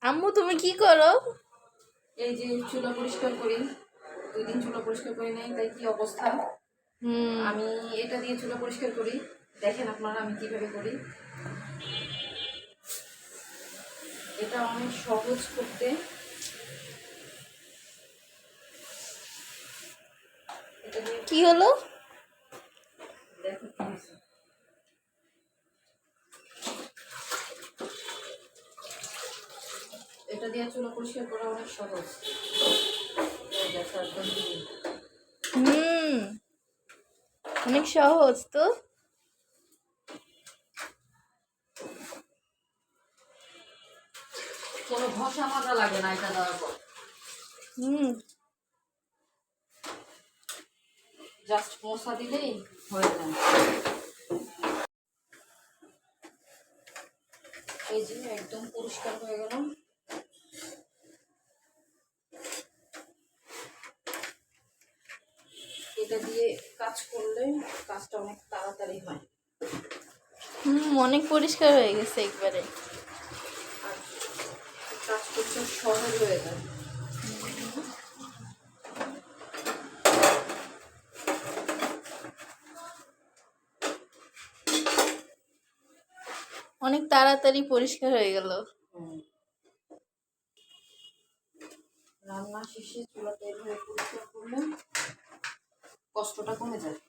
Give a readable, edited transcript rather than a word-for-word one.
আম্মু তুমি কি করো? এই যে চুলা পরিষ্কার করি, 2 দিন চুলা পরিষ্কার করি নাই, তাই কি অবস্থা। আমি এটা দিয়ে চুলা পরিষ্কার করি, দেখেন আপনারা আমি কিভাবে করি। এটা অনেক সহজ করতে। এটা দিয়ে কি হলো? দেখো কি হয়েছে। এটা দিয়ে চুলা পরিষ্কার করা অনেক সহজ। এই দেখো একদম easy। অনেক সহজ তো। কোনো ঘষা মাজা লাগে না এটা দেওয়ার পর, জাস্ট মশা দিলেই হয়ে যায়। এই যে একদম পরিষ্কার হয়ে গেল। এটা দিয়ে কাজ করলে কাজটা অনেক তাড়াতাড়ি হয় অনেক পরিষ্কার হয়ে গেছে একবারে। আর কাজ করতে সহজ হয়ে যায়। অনেক তাড়াতাড়ি পরিষ্কার হয়ে গেল। রান্না শেষে চুলাটা এভাবে পরিষ্কার করলে কষ্টটা কমে যায়।